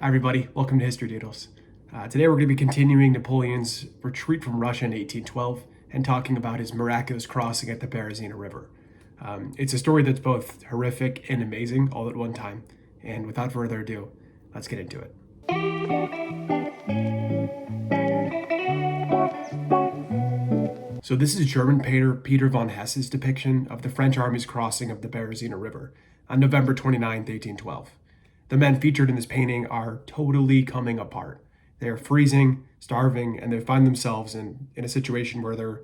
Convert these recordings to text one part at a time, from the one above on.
Hi everybody, welcome to History Doodles. Today we're going to be continuing Napoleon's retreat from Russia in 1812 and talking about his miraculous crossing at the Berezina River. It's a story that's both horrific and amazing all at one time, and without further ado, let's get into it. So this is German painter Peter von Hess's depiction of the French army's crossing of the Berezina River on November 29th, 1812. The men featured in this painting are totally coming apart. They are freezing, starving, and they find themselves in a situation where they're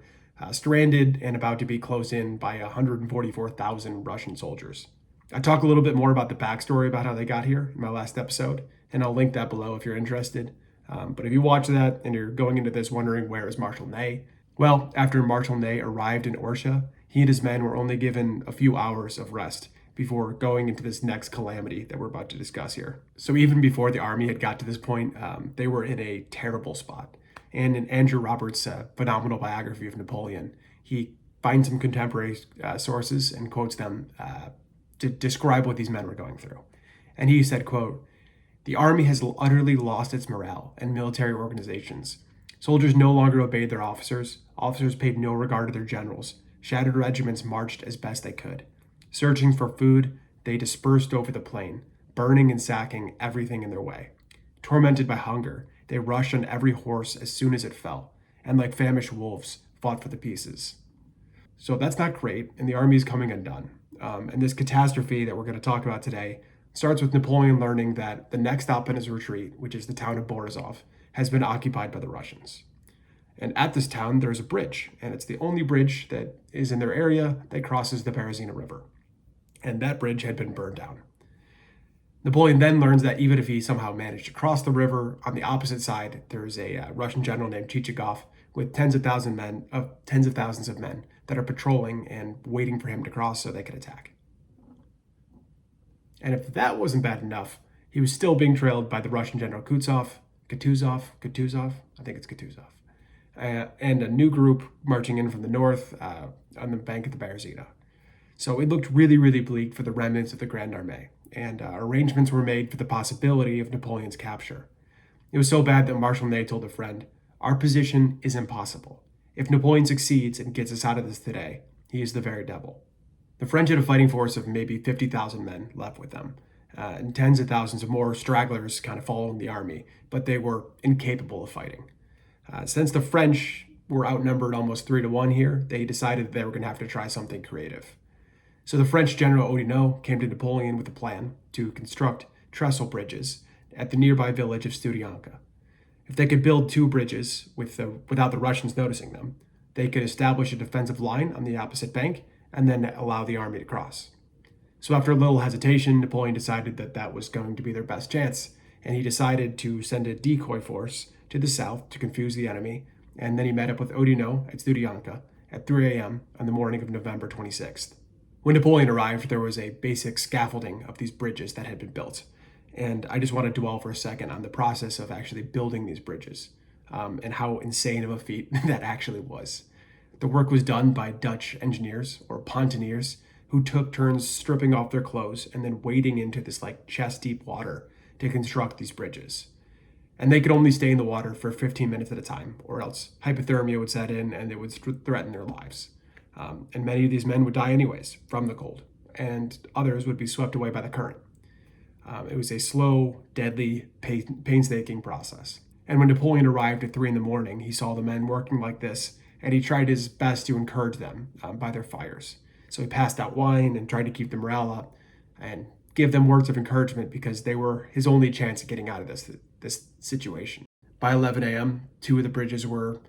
stranded and about to be closed in by 144,000 Russian soldiers. I talk a little bit more about the backstory about how they got here in my last episode, and I'll link that below if you're interested. But if you watch that and you're going into this wondering where is Marshal Ney, well, after Marshal Ney arrived in Orsha, he and his men were only given a few hours of rest before going into this next calamity that we're about to discuss here. So even before the army had got to this point, they were in a terrible spot. And in Andrew Roberts' phenomenal biography of Napoleon, he finds some contemporary sources and quotes them to describe what these men were going through. And he said, quote, "The army has utterly lost its morale and military organizations. Soldiers no longer obeyed their officers. Officers paid no regard to their generals. Shattered regiments marched as best they could. Searching for food, they dispersed over the plain, burning and sacking everything in their way. Tormented by hunger, they rushed on every horse as soon as it fell, and like famished wolves, fought for the pieces." So that's not great, and the army is coming undone. And this catastrophe that we're going to talk about today starts with Napoleon learning that the next stop in his retreat, which is the town of Borizov, has been occupied by the Russians. And at this town, there's a bridge, and it's the only bridge that is in their area that crosses the Berezina River. And that bridge had been burned down. Napoleon then learns that even if he somehow managed to cross the river, on the opposite side, there's a Russian general named Chichagov with tens of thousands of men that are patrolling and waiting for him to cross so they could attack. And if that wasn't bad enough, he was still being trailed by the Russian general Kutuzov, I think it's Kutuzov, and a new group marching in from the north on the bank of the Berezina. So it looked really, really bleak for the remnants of the Grand Armée, and arrangements were made for the possibility of Napoleon's capture. It was so bad that Marshal Ney told a friend, "Our position is impossible. If Napoleon succeeds and gets us out of this today, he is the very devil." The French had a fighting force of maybe 50,000 men left with them, and tens of thousands of more stragglers kind of following the army, but they were incapable of fighting. Since the French were outnumbered almost 3-1 here, they decided that they were going to have to try something creative. So the French general Oudinot came to Napoleon with a plan to construct trestle bridges at the nearby village of Studienka. If they could build two bridges without the Russians noticing them, they could establish a defensive line on the opposite bank and then allow the army to cross. So after a little hesitation, Napoleon decided that that was going to be their best chance, and he decided to send a decoy force to the south to confuse the enemy, and then he met up with Oudinot at Studienka at 3 a.m. on the morning of November 26th. When Napoleon arrived, there was a basic scaffolding of these bridges that had been built. And I just want to dwell for a second on the process of actually building these bridges and how insane of a feat that actually was. The work was done by Dutch engineers or pontooniers who took turns stripping off their clothes and then wading into this like chest deep water to construct these bridges. And they could only stay in the water for 15 minutes at a time, or else hypothermia would set in and it would threaten their lives. And many of these men would die anyways from the cold, and others would be swept away by the current. It was a slow, deadly, painstaking process. And when Napoleon arrived at 3 in the morning, he saw the men working like this, and he tried his best to encourage them by their fires. So he passed out wine and tried to keep the morale up and give them words of encouragement because they were his only chance of getting out of this situation. By 11 a.m., 2 of the bridges were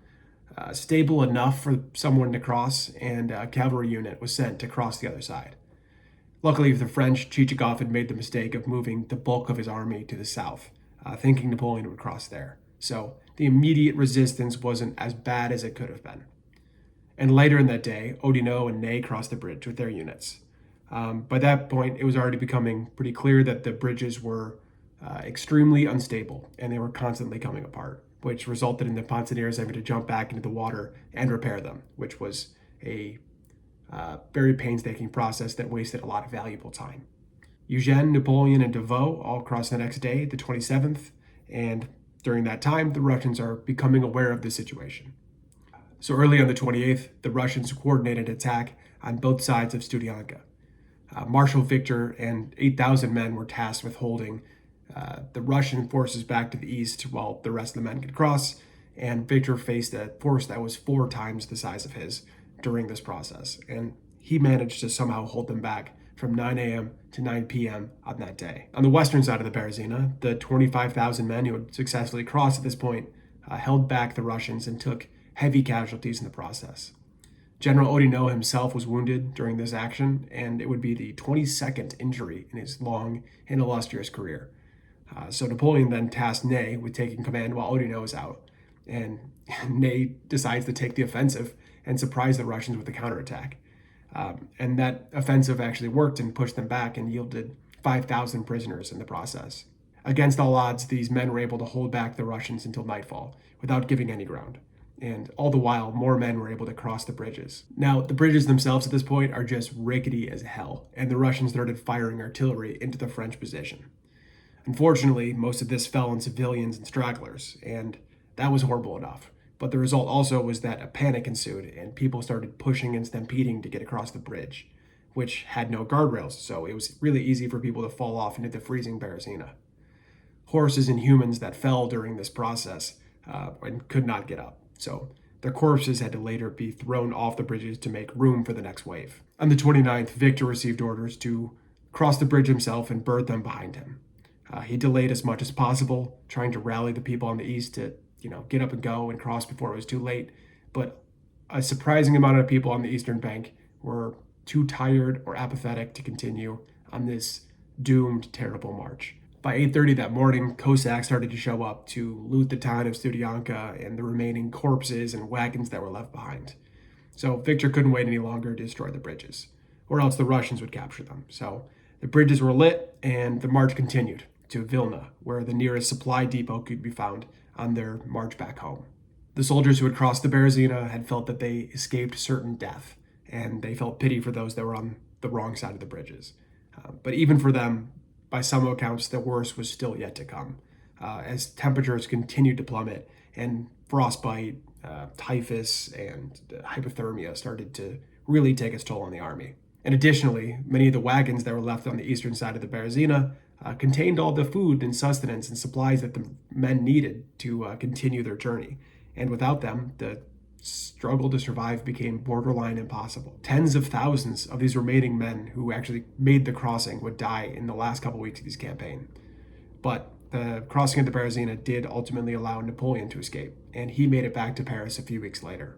stable enough for someone to cross, and a cavalry unit was sent to cross the other side. Luckily for the French, Chichagov had made the mistake of moving the bulk of his army to the south, thinking Napoleon would cross there. So the immediate resistance wasn't as bad as it could have been. And later in that day, Oudinot and Ney crossed the bridge with their units. By that point, it was already becoming pretty clear that the bridges were extremely unstable, and they were constantly coming apart, which resulted in the pontooniers having to jump back into the water and repair them, which was a very painstaking process that wasted a lot of valuable time. Eugene, Napoleon, and Devoe all cross the next day, the 27th, and during that time, the Russians are becoming aware of the situation. So early on the 28th, the Russians coordinated an attack on both sides of Studienka. Marshal Victor and 8,000 men were tasked with holding the Russian forces back to the east while the rest of the men could cross, and Victor faced a force that was 4 times the size of his during this process, and he managed to somehow hold them back from 9 a.m. to 9 p.m. on that day. On the western side of the Berezina, the 25,000 men who had successfully crossed at this point held back the Russians and took heavy casualties in the process. General Oudinot himself was wounded during this action, and it would be the 22nd injury in his long and illustrious career. So Napoleon then tasked Ney with taking command while Oudinot was out, and Ney decides to take the offensive and surprise the Russians with a counterattack. And that offensive actually worked and pushed them back and yielded 5,000 prisoners in the process. Against all odds, these men were able to hold back the Russians until nightfall without giving any ground. And all the while, more men were able to cross the bridges. Now, the bridges themselves at this point are just rickety as hell, and the Russians started firing artillery into the French position. Unfortunately, most of this fell on civilians and stragglers, and that was horrible enough. But the result also was that a panic ensued, and people started pushing and stampeding to get across the bridge, which had no guardrails, so it was really easy for people to fall off into the freezing Berezina. Horses and humans that fell during this process and could not get up. So their corpses had to later be thrown off the bridges to make room for the next wave. On the 29th, Victor received orders to cross the bridge himself and bird them behind him. He delayed as much as possible, trying to rally the people on the east to, get up and go and cross before it was too late. But a surprising amount of people on the eastern bank were too tired or apathetic to continue on this doomed, terrible march. By 8:30 that morning, Cossacks started to show up to loot the town of Studienka and the remaining corpses and wagons that were left behind. So Victor couldn't wait any longer to destroy the bridges, or else the Russians would capture them. So the bridges were lit, and the march continued to Vilna, where the nearest supply depot could be found on their march back home. The soldiers who had crossed the Berezina had felt that they escaped certain death, and they felt pity for those that were on the wrong side of the bridges. But even for them, by some accounts, the worst was still yet to come, as temperatures continued to plummet and frostbite, typhus, and hypothermia started to really take its toll on the army. And additionally, many of the wagons that were left on the eastern side of the Berezina contained all the food and sustenance and supplies that the men needed to continue their journey. And without them, the struggle to survive became borderline impossible. Tens of thousands of these remaining men who actually made the crossing would die in the last couple weeks of this campaign. But the crossing of the Berezina did ultimately allow Napoleon to escape, and he made it back to Paris a few weeks later.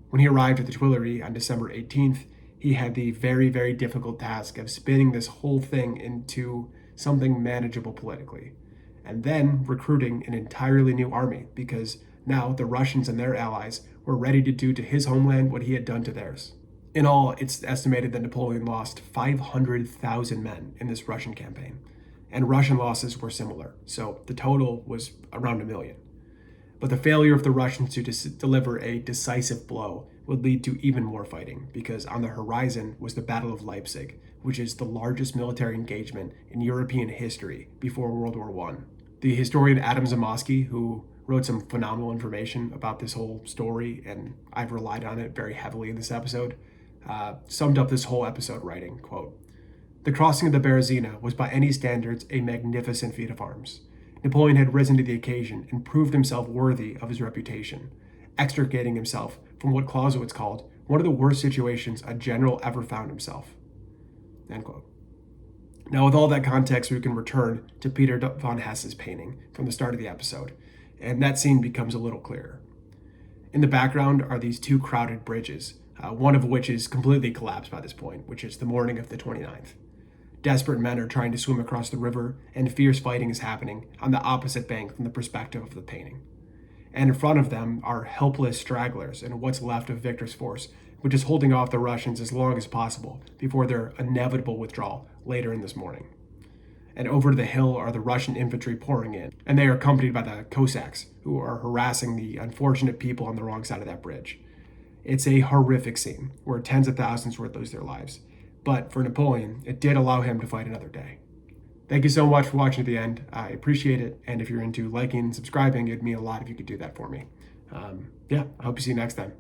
When he arrived at the Tuileries on December 18th, he had the very, very difficult task of spinning this whole thing into something manageable politically, and then recruiting an entirely new army, because now the Russians and their allies were ready to do to his homeland what he had done to theirs. In all, it's estimated that Napoleon lost 500,000 men in this Russian campaign, and Russian losses were similar, so the total was around 1 million. But the failure of the Russians to deliver a decisive blow would lead to even more fighting, because on the horizon was the Battle of Leipzig, which is the largest military engagement in European history before World War I. The historian Adam Zamoski, who wrote some phenomenal information about this whole story, and I've relied on it very heavily in this episode, summed up this whole episode writing, quote, "The crossing of the Berezina was by any standards a magnificent feat of arms. Napoleon had risen to the occasion and proved himself worthy of his reputation, extricating himself from what Clausewitz called one of the worst situations a general ever found himself." End quote. Now, with all that context, we can return to Peter von Hess's painting from the start of the episode, and that scene becomes a little clearer. In the background are these 2 crowded bridges, one of which is completely collapsed by this point, which is the morning of the 29th. Desperate men are trying to swim across the river, and fierce fighting is happening on the opposite bank from the perspective of the painting. And in front of them are helpless stragglers and what's left of Victor's force, which is holding off the Russians as long as possible before their inevitable withdrawal later in this morning. And over the hill are the Russian infantry pouring in, and they are accompanied by the Cossacks, who are harassing the unfortunate people on the wrong side of that bridge. It's a horrific scene where tens of thousands would lose their lives, but for Napoleon, it did allow him to fight another day. Thank you so much for watching to the end. I appreciate it. And if you're into liking and subscribing, it'd mean a lot if you could do that for me. Yeah, I hope to see you next time.